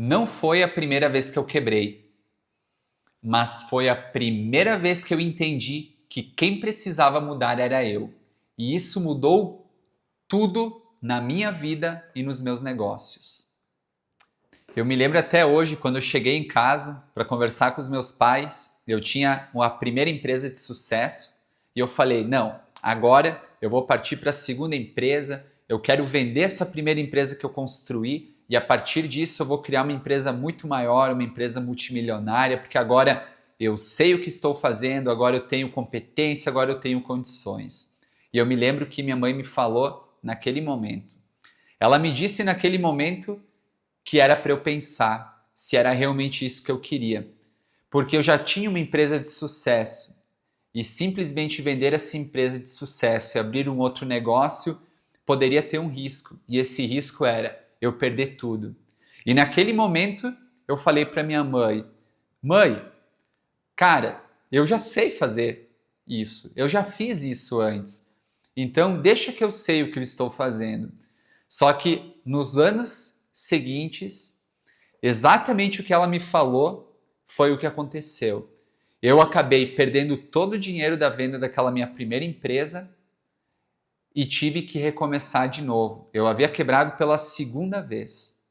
Não foi a primeira vez que eu quebrei, mas foi a primeira vez que eu entendi que quem precisava mudar era eu. E isso mudou tudo na minha vida e nos meus negócios. Eu me lembro até hoje, quando eu cheguei em casa para conversar com os meus pais, eu tinha a primeira empresa de sucesso e eu falei, não, agora eu vou partir para a segunda empresa, eu quero vender essa primeira empresa que eu construí e a partir disso eu vou criar uma empresa muito maior, uma empresa multimilionária, porque agora eu sei o que estou fazendo, agora eu tenho competência, agora eu tenho condições. E eu me lembro que minha mãe me falou naquele momento. Ela me disse naquele momento que era para eu pensar se era realmente isso que eu queria. Porque eu já tinha uma empresa de sucesso e simplesmente vender essa empresa de sucesso e abrir um outro negócio poderia ter um risco. E esse risco era eu perder tudo. E naquele momento eu falei para minha mãe, mãe, cara, eu já sei fazer isso, eu já fiz isso antes. Então deixa que eu sei o que eu estou fazendo. Só que nos anos seguintes, exatamente o que ela me falou foi o que aconteceu. Eu acabei perdendo todo o dinheiro da venda daquela minha primeira empresa e tive que recomeçar de novo. Eu havia quebrado pela segunda vez.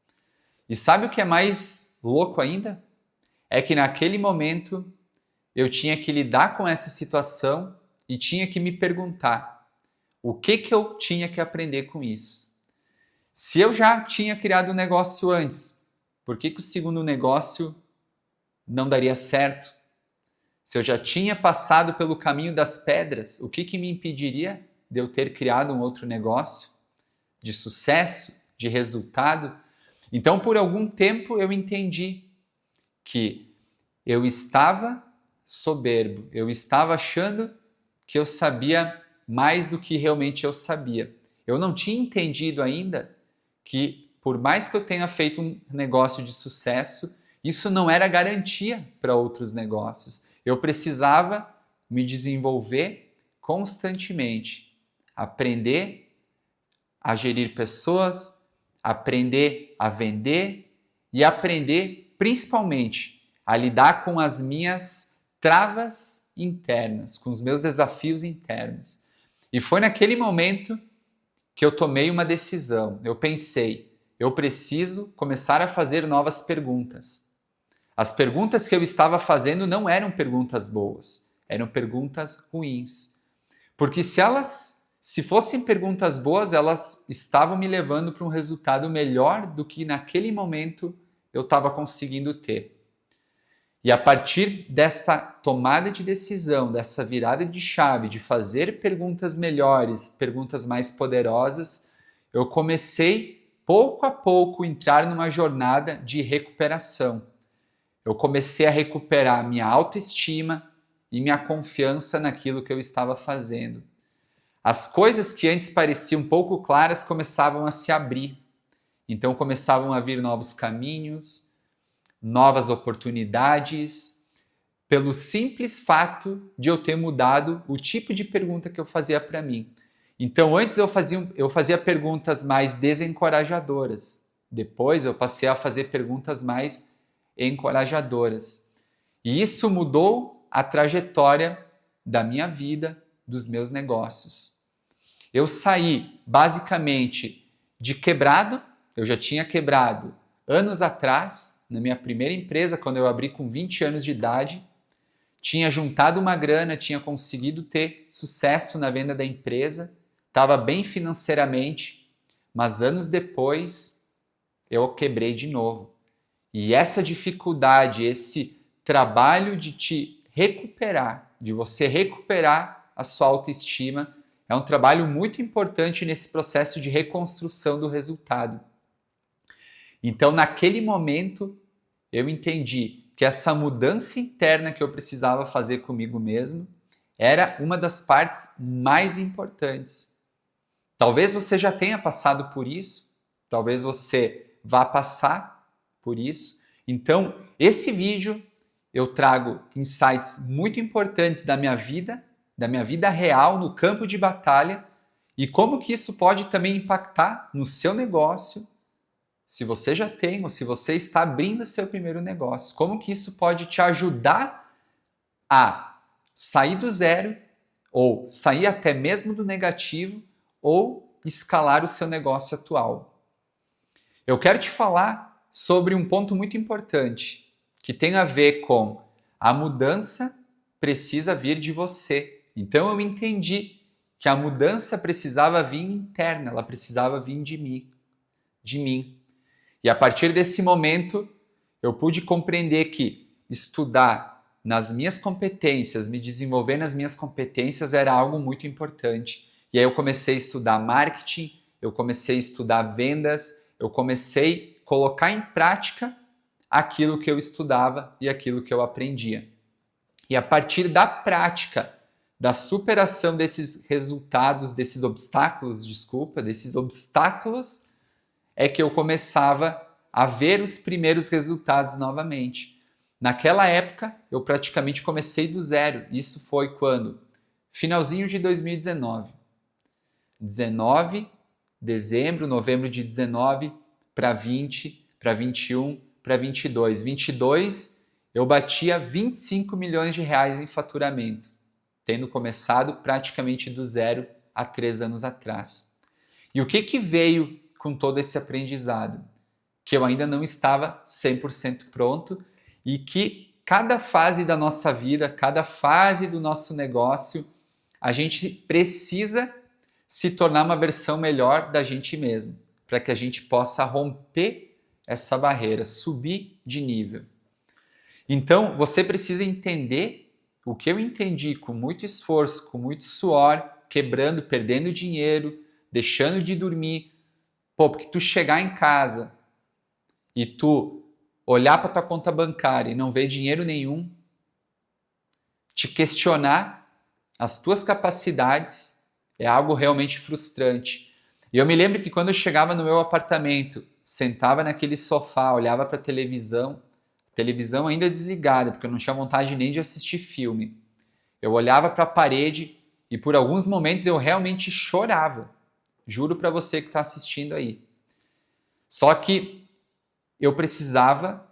E sabe o que é mais louco ainda? É que naquele momento eu tinha que lidar com essa situação e tinha que me perguntar o que eu tinha que aprender com isso. Se eu já tinha criado um negócio antes, por que o segundo negócio não daria certo? Se eu já tinha passado pelo caminho das pedras, o que me impediria de eu ter criado um outro negócio de sucesso, de resultado? Então, por algum tempo, eu entendi que eu estava soberbo, eu estava achando que eu sabia mais do que realmente eu sabia. Eu não tinha entendido ainda que, por mais que eu tenha feito um negócio de sucesso, isso não era garantia para outros negócios. Eu precisava me desenvolver constantemente, aprender a gerir pessoas, aprender a vender e aprender, principalmente, a lidar com as minhas travas internas, com os meus desafios internos. E foi naquele momento que eu tomei uma decisão. Eu pensei, eu preciso começar a fazer novas perguntas. As perguntas que eu estava fazendo não eram perguntas boas, eram perguntas ruins. Porque se fossem perguntas boas, elas estavam me levando para um resultado melhor do que naquele momento eu estava conseguindo ter. E a partir dessa tomada de decisão, dessa virada de chave, de fazer perguntas melhores, perguntas mais poderosas, eu comecei pouco a pouco entrar numa jornada de recuperação. Eu comecei a recuperar minha autoestima e minha confiança naquilo que eu estava fazendo. As coisas que antes pareciam pouco claras começavam a se abrir. Então começavam a vir novos caminhos, novas oportunidades, pelo simples fato de eu ter mudado o tipo de pergunta que eu fazia para mim. Então, antes eu fazia perguntas mais desencorajadoras. Depois eu passei a fazer perguntas mais encorajadoras. E isso mudou a trajetória da minha vida, dos meus negócios. Eu saí, basicamente, de quebrado, eu já tinha quebrado anos atrás, na minha primeira empresa, quando eu abri com 20 anos de idade, tinha juntado uma grana, tinha conseguido ter sucesso na venda da empresa, estava bem financeiramente, mas anos depois eu quebrei de novo. E essa dificuldade, esse trabalho de te recuperar, de você recuperar a sua autoestima, é um trabalho muito importante nesse processo de reconstrução do resultado. Então, naquele momento, eu entendi que essa mudança interna que eu precisava fazer comigo mesmo era uma das partes mais importantes. Talvez você já tenha passado por isso, talvez você vá passar por isso. Então, esse vídeo eu trago insights muito importantes da minha vida real no campo de batalha e como que isso pode também impactar no seu negócio, se você já tem ou se você está abrindo seu primeiro negócio. Como que isso pode te ajudar a sair do zero ou sair até mesmo do negativo ou escalar o seu negócio atual. Eu quero te falar sobre um ponto muito importante que tem a ver com a mudança precisa vir de você. Então eu entendi que a mudança precisava vir interna, ela precisava vir de mim. E a partir desse momento, eu pude compreender que estudar nas minhas competências, me desenvolver nas minhas competências era algo muito importante. E aí eu comecei a estudar marketing, eu comecei a estudar vendas, eu comecei a colocar em prática aquilo que eu estudava e aquilo que eu aprendia. E a partir da prática, da superação desses resultados, desses obstáculos, é que eu começava a ver os primeiros resultados novamente. Naquela época, eu praticamente comecei do zero. Isso foi quando? Finalzinho de 2019. 19, dezembro, novembro de 19 para 20, para 21, para 22. 22, eu batia 25 milhões de reais em faturamento, tendo começado praticamente do zero há 3 anos atrás. E o que veio com todo esse aprendizado? Que eu ainda não estava 100% pronto e que cada fase da nossa vida, cada fase do nosso negócio, a gente precisa se tornar uma versão melhor da gente mesmo, para que a gente possa romper essa barreira, subir de nível. Então, você precisa entender o que eu entendi com muito esforço, com muito suor, quebrando, perdendo dinheiro, deixando de dormir. Porque tu chegar em casa e tu olhar para tua conta bancária e não ver dinheiro nenhum, te questionar as tuas capacidades é algo realmente frustrante. E eu me lembro que quando eu chegava no meu apartamento, sentava naquele sofá, olhava para a televisão ainda desligada, porque eu não tinha vontade nem de assistir filme. Eu olhava para a parede e por alguns momentos eu realmente chorava. Juro para você que está assistindo aí. Só que eu precisava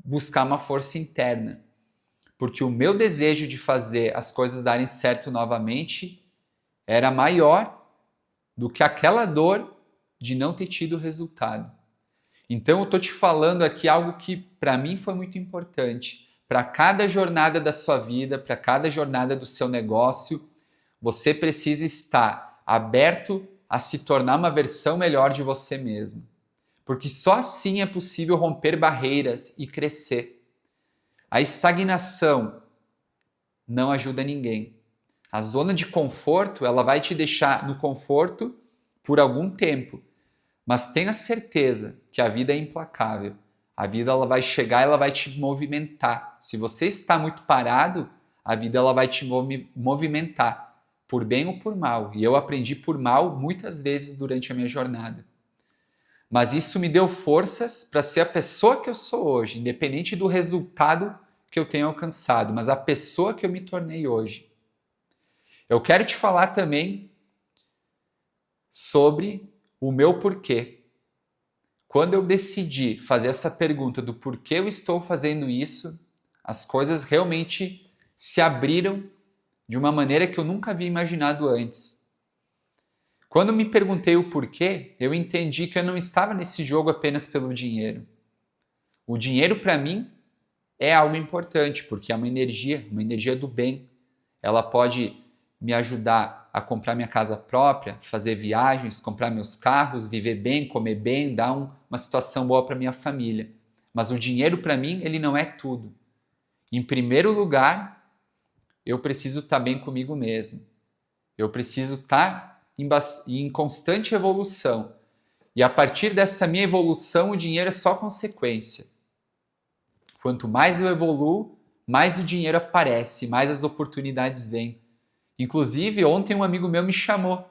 buscar uma força interna, porque o meu desejo de fazer as coisas darem certo novamente era maior do que aquela dor de não ter tido resultado. Então eu estou te falando aqui algo que para mim foi muito importante. Para cada jornada da sua vida, para cada jornada do seu negócio, você precisa estar aberto a se tornar uma versão melhor de você mesmo. Porque só assim é possível romper barreiras e crescer. A estagnação não ajuda ninguém. A zona de conforto, ela vai te deixar no conforto por algum tempo. Mas tenha certeza que a vida é implacável. A vida ela vai chegar e ela vai te movimentar. Se você está muito parado, a vida ela vai te movimentar, por bem ou por mal. E eu aprendi por mal muitas vezes durante a minha jornada. Mas isso me deu forças para ser a pessoa que eu sou hoje, independente do resultado que eu tenho alcançado, mas a pessoa que eu me tornei hoje. Eu quero te falar também sobre o meu porquê. Quando eu decidi fazer essa pergunta do porquê eu estou fazendo isso, as coisas realmente se abriram de uma maneira que eu nunca havia imaginado antes. Quando me perguntei o porquê, eu entendi que eu não estava nesse jogo apenas pelo dinheiro. O dinheiro para mim é algo importante, porque é uma energia do bem. Ela pode me ajudar a comprar minha casa própria, fazer viagens, comprar meus carros, viver bem, comer bem, dar uma situação boa para minha família. Mas o dinheiro para mim, ele não é tudo. Em primeiro lugar, eu preciso estar bem comigo mesmo. Eu preciso estar em constante evolução. E a partir dessa minha evolução, o dinheiro é só consequência. Quanto mais eu evoluo, mais o dinheiro aparece, mais as oportunidades vêm. Inclusive, ontem um amigo meu me chamou.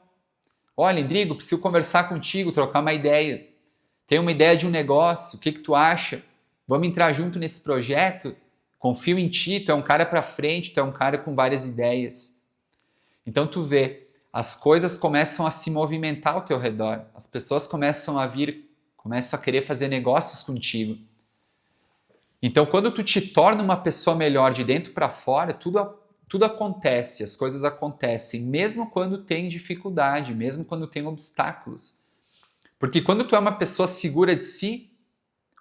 Olha, Endrigo, preciso conversar contigo, trocar uma ideia. Tenho uma ideia de um negócio, o que tu acha? Vamos entrar junto nesse projeto? Confio em ti, tu é um cara para frente, tu é um cara com várias ideias. Então tu vê, as coisas começam a se movimentar ao teu redor. As pessoas começam a vir começam a querer fazer negócios contigo. Então, quando tu te torna uma pessoa melhor de dentro para fora, tudo acontece, as coisas acontecem, mesmo quando tem dificuldade, mesmo quando tem obstáculos. Porque quando tu é uma pessoa segura de si,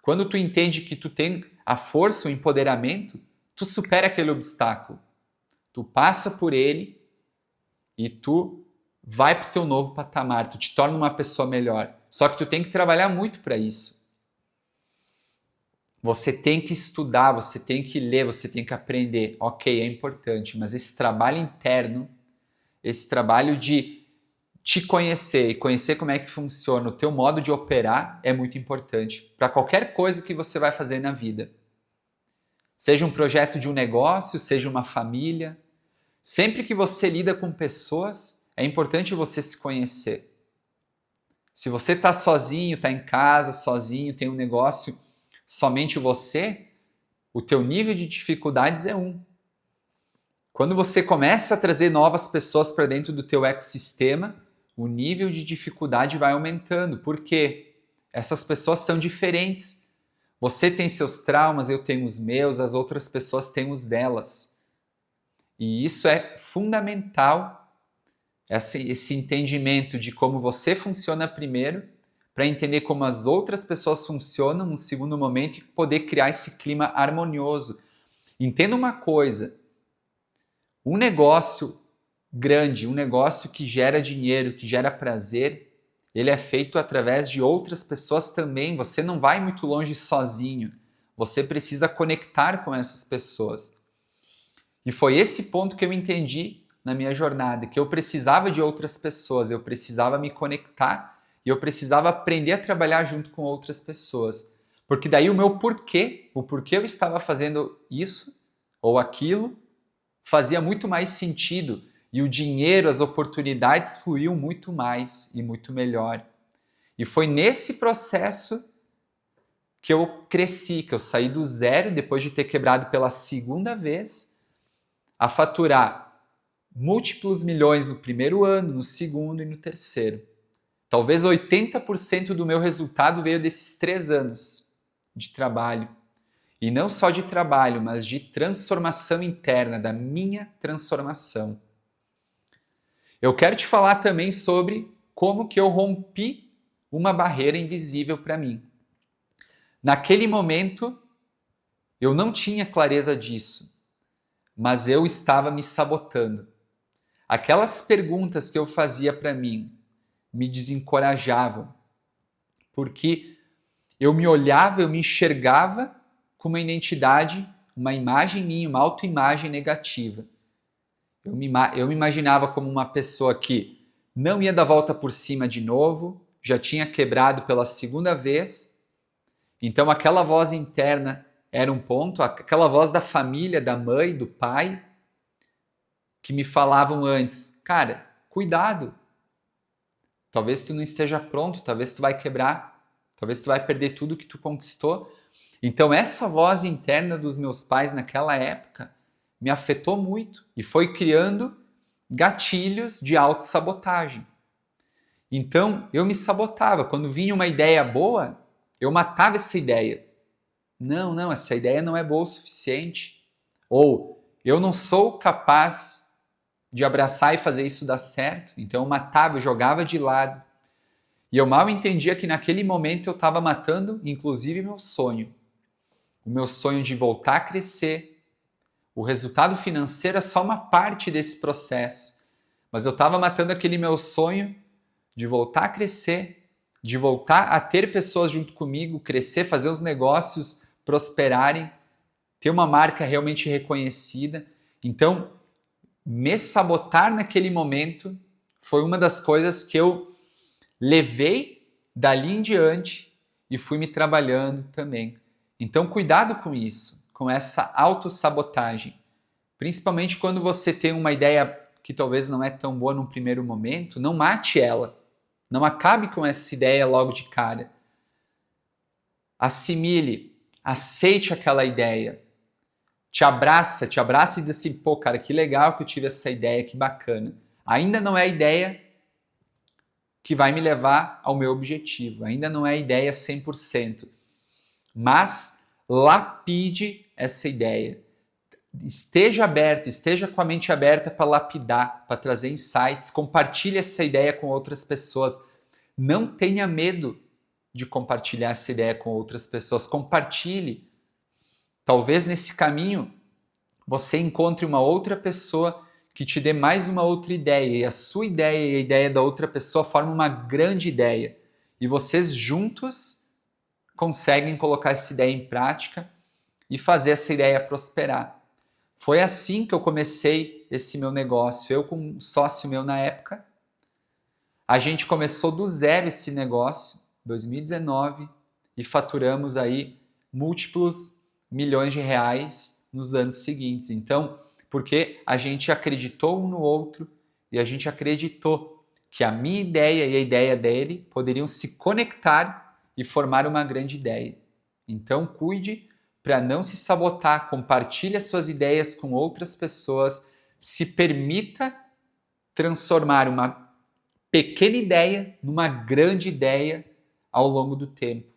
quando tu entende que tu tem a força, o empoderamento, tu supera aquele obstáculo. Tu passa por ele e tu vai para o teu novo patamar, tu te torna uma pessoa melhor. Só que tu tem que trabalhar muito para isso. Você tem que estudar, você tem que ler, você tem que aprender. Ok, é importante, mas esse trabalho interno, esse trabalho de te conhecer e conhecer como é que funciona o teu modo de operar é muito importante para qualquer coisa que você vai fazer na vida. Seja um projeto de um negócio, seja uma família. Sempre que você lida com pessoas, é importante você se conhecer. Se você está sozinho, está em casa, sozinho, tem um negócio, somente você, o teu nível de dificuldades é 1. Quando você começa a trazer novas pessoas para dentro do teu ecossistema, o nível de dificuldade vai aumentando. Por quê? Essas pessoas são diferentes. Você tem seus traumas, eu tenho os meus, as outras pessoas têm os delas. E isso é fundamental, esse entendimento de como você funciona primeiro, para entender como as outras pessoas funcionam no segundo momento e poder criar esse clima harmonioso. Entenda uma coisa, um negócio grande, um negócio que gera dinheiro, que gera prazer, ele é feito através de outras pessoas também. Você não vai muito longe sozinho. Você precisa conectar com essas pessoas. E foi esse ponto que eu entendi na minha jornada, que eu precisava de outras pessoas, eu precisava me conectar e eu precisava aprender a trabalhar junto com outras pessoas. Porque daí o porquê eu estava fazendo isso ou aquilo, fazia muito mais sentido e o dinheiro, as oportunidades fluíam muito mais e muito melhor. E foi nesse processo que eu cresci, que eu saí do zero, depois de ter quebrado pela segunda vez, a faturar múltiplos milhões no primeiro ano, no segundo e no terceiro. Talvez 80% do meu resultado veio desses 3 anos de trabalho. E não só de trabalho, mas de transformação interna, da minha transformação. Eu quero te falar também sobre como que eu rompi uma barreira invisível para mim. Naquele momento, eu não tinha clareza disso, mas eu estava me sabotando. Aquelas perguntas que eu fazia para mim me desencorajavam, porque eu me olhava, eu me enxergava com uma identidade, uma imagem minha, uma autoimagem negativa. Eu me imaginava como uma pessoa que não ia dar volta por cima de novo, já tinha quebrado pela segunda vez. Então aquela voz interna era um ponto, aquela voz da família, da mãe, do pai, que me falavam antes, cara, cuidado. Talvez tu não esteja pronto, talvez tu vai quebrar, talvez tu vai perder tudo que tu conquistou. Então essa voz interna dos meus pais naquela época me afetou muito e foi criando gatilhos de autossabotagem. Então eu me sabotava. Quando vinha uma ideia boa, eu matava essa ideia. Não, essa ideia não é boa o suficiente. Ou eu não sou capaz de abraçar e fazer isso dar certo. Então eu matava, eu jogava de lado. E eu mal entendia que naquele momento eu estava matando, inclusive, meu sonho. O meu sonho de voltar a crescer. O resultado financeiro é só uma parte desse processo. Mas eu estava matando aquele meu sonho de voltar a crescer, de voltar a ter pessoas junto comigo, crescer, fazer os negócios prosperarem, ter uma marca realmente reconhecida. Então, me sabotar naquele momento foi uma das coisas que eu levei dali em diante e fui me trabalhando também. Então, cuidado com isso, com essa autossabotagem. Principalmente quando você tem uma ideia que talvez não é tão boa num primeiro momento, não mate ela. Não acabe com essa ideia logo de cara. Assimile, aceite aquela ideia. Te abraça e diz assim, pô, cara, que legal que eu tive essa ideia, que bacana. Ainda não é a ideia que vai me levar ao meu objetivo. Ainda não é a ideia 100%, mas lapide essa ideia. Esteja aberto, esteja com a mente aberta para lapidar, para trazer insights, compartilhe essa ideia com outras pessoas. Não tenha medo de compartilhar essa ideia com outras pessoas. Compartilhe. Talvez nesse caminho você encontre uma outra pessoa que te dê mais uma outra ideia, e a sua ideia e a ideia da outra pessoa formam uma grande ideia. E vocês juntos conseguem colocar essa ideia em prática e fazer essa ideia prosperar. Foi assim que eu comecei esse meu negócio. Eu com um sócio meu na época, a gente começou do zero esse negócio, 2019, e faturamos aí múltiplos milhões de reais nos anos seguintes. Então, porque a gente acreditou um no outro e a gente acreditou que a minha ideia e a ideia dele poderiam se conectar e formar uma grande ideia. Então, cuide para não se sabotar, compartilhe as suas ideias com outras pessoas, se permita transformar uma pequena ideia numa grande ideia ao longo do tempo.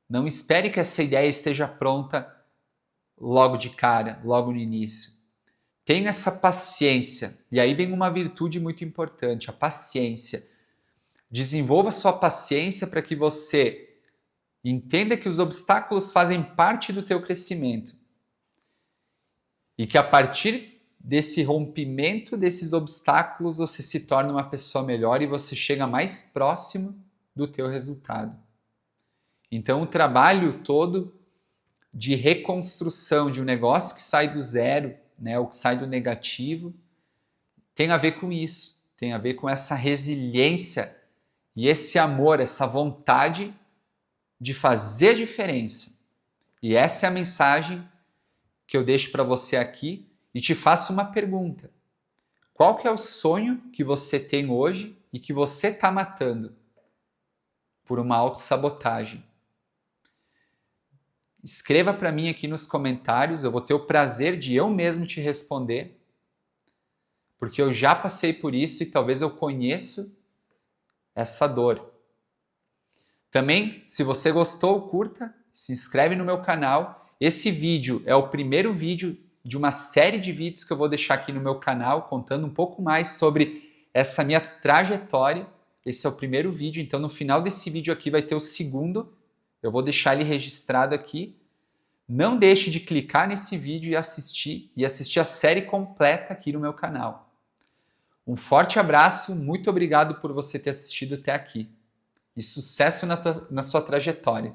Não espere que essa ideia esteja pronta logo de cara, logo no início. Tenha essa paciência. E aí vem uma virtude muito importante, a paciência. Desenvolva sua paciência para que você entenda que os obstáculos fazem parte do teu crescimento. E que a partir desse rompimento desses obstáculos, você se torna uma pessoa melhor e você chega mais próximo do teu resultado. Então, o trabalho todo de reconstrução de um negócio que sai do zero, né, ou que sai do negativo, tem a ver com isso. Tem a ver com essa resiliência e esse amor, essa vontade de fazer a diferença. E essa é a mensagem que eu deixo para você aqui e te faço uma pergunta. Qual que é o sonho que você tem hoje e que você está matando por uma autossabotagem? Escreva para mim aqui nos comentários, eu vou ter o prazer de eu mesmo te responder, porque eu já passei por isso e talvez eu conheço essa dor. Também, se você gostou, curta, se inscreve no meu canal. Esse vídeo é o primeiro vídeo de uma série de vídeos que eu vou deixar aqui no meu canal, contando um pouco mais sobre essa minha trajetória. Esse é o primeiro vídeo, então no final desse vídeo aqui vai ter o segundo. Eu vou deixar ele registrado aqui. Não deixe de clicar nesse vídeo e assistir a série completa aqui no meu canal. Um forte abraço, muito obrigado por você ter assistido até aqui. E sucesso na sua trajetória.